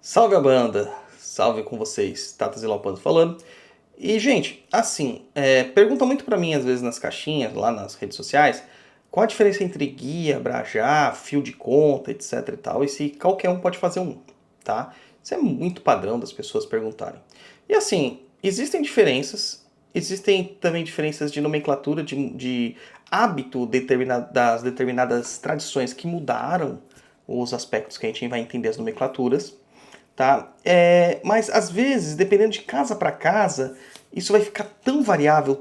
Salve a banda! Salve com vocês, Tata Zilopando falando. E, gente, assim, perguntam muito pra mim às vezes nas caixinhas, lá nas redes sociais, qual a diferença entre guia, Brajá, fio de conta, etc e tal, e se qualquer um pode fazer um, tá? Isso é muito padrão das pessoas perguntarem. E assim, existem diferenças, existem também diferenças de nomenclatura, de hábito das determinadas tradições que mudaram os aspectos que a gente vai entender as nomenclaturas, tá? Mas às vezes, dependendo de casa para casa, isso vai ficar tão variável,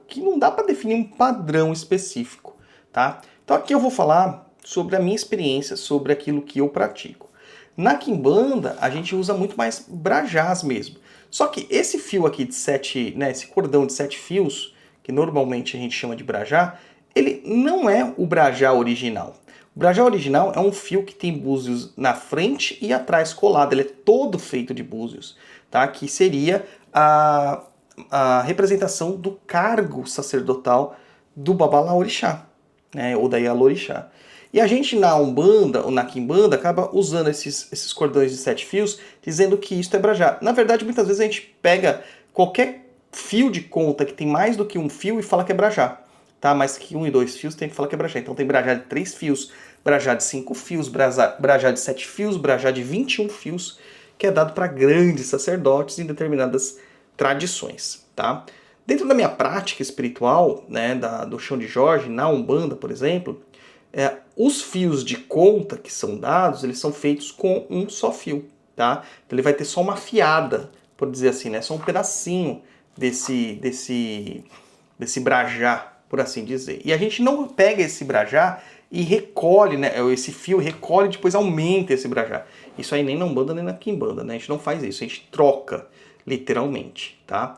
que não dá para definir um padrão específico, tá? Então aqui eu vou falar sobre a minha experiência, sobre aquilo que eu pratico. Na Quimbanda, a gente usa muito mais brajás mesmo. Só que esse fio aqui de 7, né, esse cordão de 7 fios, que normalmente a gente chama de brajá, ele não é o brajá original. O brajá original é um fio que tem búzios na frente e atrás colado, ele é todo feito de búzios, tá? Que seria a representação do cargo sacerdotal do Babalá Orixá, né? Ou da Ialorixá. E a gente na Umbanda ou na Quimbanda acaba usando esses cordões de 7 fios, dizendo que isso é brajá. Na verdade, muitas vezes a gente pega qualquer fio de conta que tem mais do que um fio e fala que é brajá. Tá? Mais que 1 e 2 fios tem que falar que é brajá. Então tem brajá de 3 fios, brajá de 5 fios, brajá de 7 fios, brajá de 21 fios, que é dado para grandes sacerdotes em determinadas tradições. Tá? Dentro da minha prática espiritual, né, do Chão de Jorge, na Umbanda, por exemplo, os fios de conta que são dados, eles são feitos com um só fio. Tá? Então ele vai ter só uma fiada, por dizer assim, né? Só um pedacinho desse brajá, por assim dizer. E a gente não pega esse brajá e recolhe, né, esse fio, recolhe e depois aumenta esse brajá. Isso aí nem na Umbanda nem na Quimbanda, né? A gente não faz isso, a gente troca, literalmente, tá?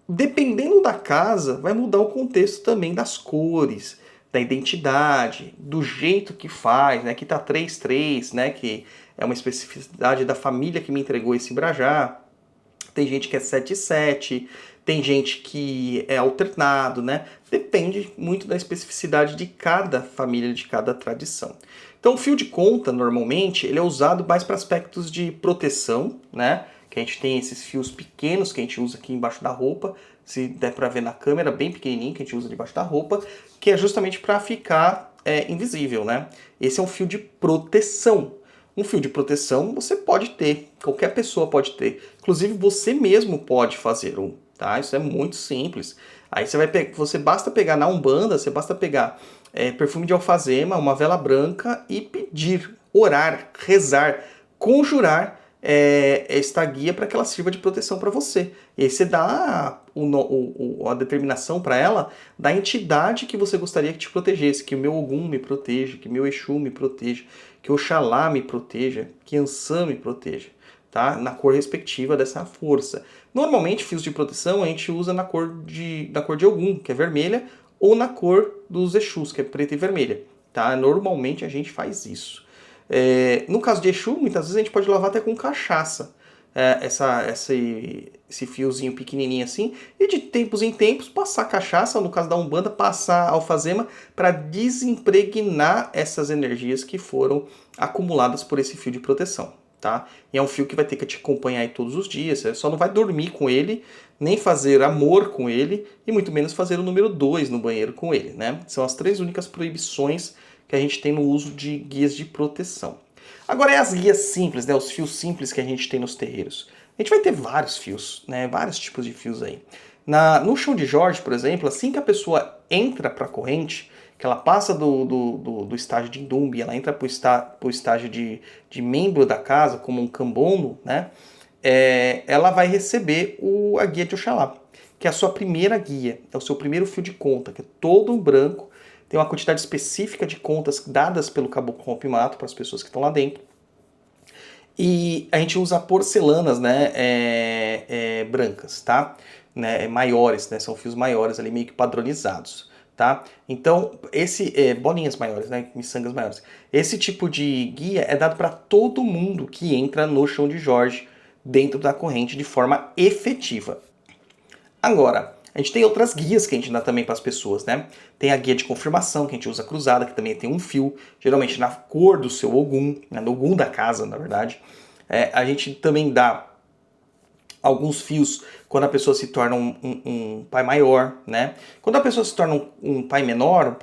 Dependendo da casa, vai mudar o contexto também das cores, da identidade, do jeito que faz, né? Aqui tá 3-3, né? Que é uma especificidade da família que me entregou esse brajá. Tem gente que é 7-7, tem gente que é alternado, né? Depende muito da especificidade de cada família, de cada tradição. Então o fio de conta, normalmente, ele é usado mais para aspectos de proteção, né? Que a gente tem esses fios pequenos que a gente usa aqui embaixo da roupa, se der para ver na câmera, bem pequenininho, que a gente usa debaixo da roupa, que é justamente para ficar invisível, né? Esse é um fio de proteção. Um fio de proteção você pode ter, qualquer pessoa pode ter. Inclusive você mesmo pode fazer um, tá? Isso é muito simples. Aí você basta pegar na Umbanda, você basta pegar perfume de alfazema, uma vela branca e pedir, orar, rezar, conjurar esta guia para que ela sirva de proteção para você. E aí você dá a determinação para ela da entidade que você gostaria que te protegesse, que o meu Ogum me proteja, que o meu Exu me proteja, que Oxalá me proteja, que Ansã me proteja, tá? Na cor respectiva dessa força. Normalmente, fios de proteção a gente usa na cor de Ogum, que é vermelha, ou na cor dos Exus, que é preta e vermelha, tá? Normalmente a gente faz isso. No caso de Exu, muitas vezes a gente pode lavar até com cachaça. Esse fiozinho pequenininho assim, e de tempos em tempos passar cachaça, no caso da Umbanda, passar alfazema para desimpregnar essas energias que foram acumuladas por esse fio de proteção, tá? E é um fio que vai ter que te acompanhar aí todos os dias, você só não vai dormir com ele, nem fazer amor com ele, e muito menos fazer o número 2 no banheiro com ele, né? São as 3 únicas proibições que a gente tem no uso de guias de proteção. Agora é as guias simples, né, os fios simples que a gente tem nos terreiros. A gente vai ter vários fios, né, vários tipos de fios aí. No Chão de Jorge, por exemplo, assim que a pessoa entra para a corrente, que ela passa do estágio de Indumbi, ela entra para o estágio de membro da casa, como um cambono, né, ela vai receber a guia de Oxalá, que é a sua primeira guia, é o seu primeiro fio de conta, que é todo branco, tem uma quantidade específica de contas dadas pelo Caboclo Rompe-Mato para as pessoas que estão lá dentro. E a gente usa porcelanas, né, brancas, tá? Né, maiores, né, são fios maiores ali, meio que padronizados, tá? Então, bolinhas maiores, né, miçangas maiores. Esse tipo de guia é dado para todo mundo que entra no Chão de Jorge dentro da corrente de forma efetiva. Agora, A gente tem outras guias que a gente dá também para as pessoas, né? Tem a guia de confirmação, que a gente usa cruzada, que também tem um fio, geralmente na cor do seu Ogum, né? No Ogum da casa, na verdade. A gente também dá alguns fios quando a pessoa se torna um pai maior, né? Quando a pessoa se torna um pai menor,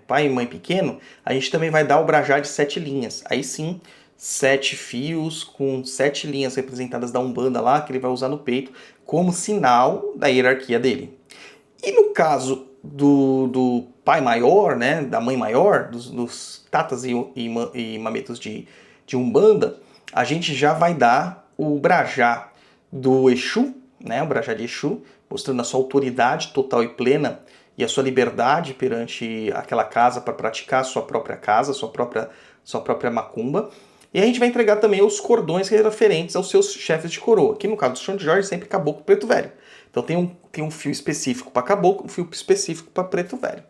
pai e mãe pequeno, a gente também vai dar o brajá de 7 linhas. Aí sim, 7 fios com 7 linhas representadas da Umbanda lá, que ele vai usar no peito como sinal da hierarquia dele. E no caso do pai maior, né, da mãe maior, dos tatas e mametos de Umbanda, a gente já vai dar o brajá do Exu, né, o brajá de Exu, mostrando a sua autoridade total e plena e a sua liberdade perante aquela casa para praticar a sua própria casa, sua própria macumba. E a gente vai entregar também os cordões referentes aos seus chefes de coroa. Aqui no caso do Chão de Jorge, sempre caboclo preto velho. Então tem um fio específico para caboclo, um fio específico para preto velho,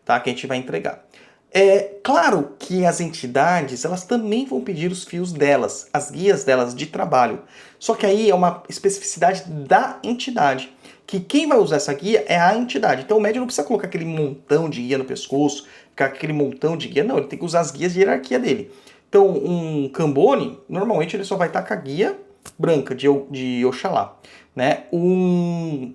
tá? Que a gente vai entregar. É claro que as entidades, elas também vão pedir os fios delas, as guias delas de trabalho. Só que aí é uma especificidade da entidade, que quem vai usar essa guia é a entidade. Então o médium não precisa colocar aquele montão de guia no pescoço, ficar aquele montão de guia, não, ele tem que usar as guias de hierarquia dele. Então um Cambone, normalmente ele só vai estar com a guia branca de Oxalá, né? Um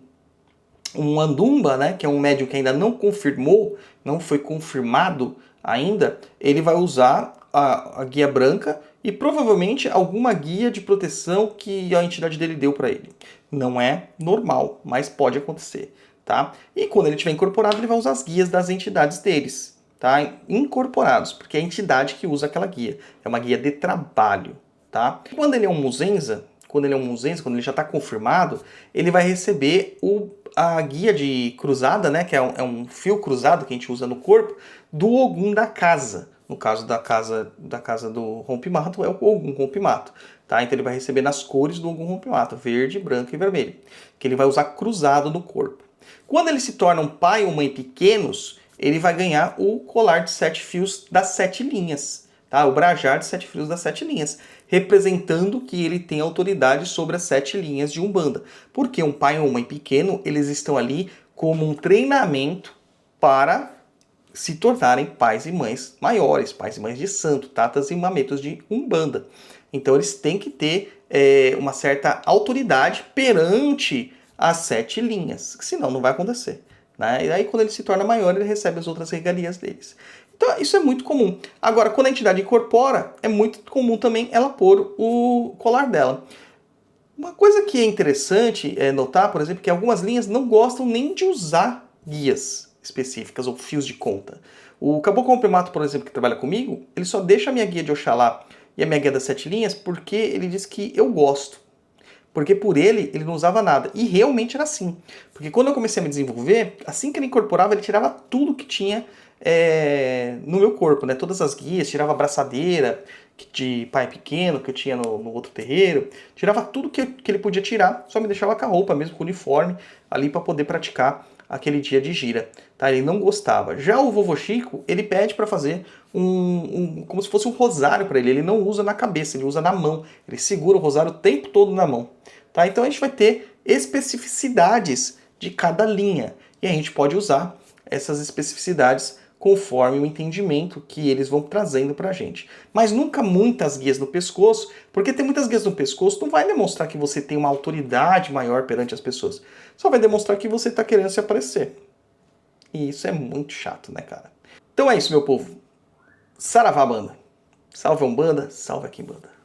Andumba, né, que é um médium que ainda não confirmou, não foi confirmado ainda, ele vai usar a guia branca e provavelmente alguma guia de proteção que a entidade dele deu para ele. Não é normal, mas pode acontecer, tá? E quando ele estiver incorporado, ele vai usar as guias das entidades deles, tá? Incorporados, porque é a entidade que usa aquela guia. É uma guia de trabalho, tá? Quando ele é um Muzenza, quando ele já está confirmado, ele vai receber a guia de cruzada, né, que é um fio cruzado que a gente usa no corpo, do Ogum da casa. No caso da casa do Rompimato, é o Ogum Rompimato. Tá? Então ele vai receber nas cores do Ogum Rompimato, verde, branco e vermelho, que ele vai usar cruzado no corpo. Quando ele se torna um pai ou mãe pequenos, ele vai ganhar o colar de 7 fios das 7 linhas. Tá? O brajar de 7 fios das 7 linhas, representando que ele tem autoridade sobre as 7 linhas de Umbanda. Porque um pai ou mãe pequeno, eles estão ali como um treinamento para se tornarem pais e mães maiores, pais e mães de santo, tatas e mametos de Umbanda. Então eles têm que ter uma certa autoridade perante as 7 linhas, senão não vai acontecer. Né? E aí quando ele se torna maior, ele recebe as outras regalias deles. Então isso é muito comum. Agora, quando a entidade incorpora, é muito comum também ela pôr o colar dela. Uma coisa que é interessante notar, por exemplo, que algumas linhas não gostam nem de usar guias específicas ou fios de conta. O Caboclo Rompimato, por exemplo, que trabalha comigo, ele só deixa a minha guia de Oxalá e a minha guia das 7 linhas porque ele diz que eu gosto. Porque por ele não usava nada. E realmente era assim. Porque quando eu comecei a me desenvolver, assim que ele incorporava, ele tirava tudo que tinha no meu corpo, né? Todas as guias, tirava a braçadeira de pai pequeno que eu tinha no outro terreiro, tirava tudo que ele podia tirar, só me deixava com a roupa mesmo, com o uniforme, ali para poder praticar aquele dia de gira. Tá? Ele não gostava. Já o vovô Chico, ele pede para fazer como se fosse um rosário para ele. Ele não usa na cabeça, ele usa na mão. Ele segura o rosário o tempo todo na mão. Tá? Então a gente vai ter especificidades de cada linha. E a gente pode usar essas especificidades conforme o entendimento que eles vão trazendo pra gente. Mas nunca muitas guias no pescoço, porque ter muitas guias no pescoço não vai demonstrar que você tem uma autoridade maior perante as pessoas. Só vai demonstrar que você tá querendo se aparecer. E isso é muito chato, né, cara? Então é isso, meu povo. Saravá, banda. Salve a Umbanda, salve a Quimbanda.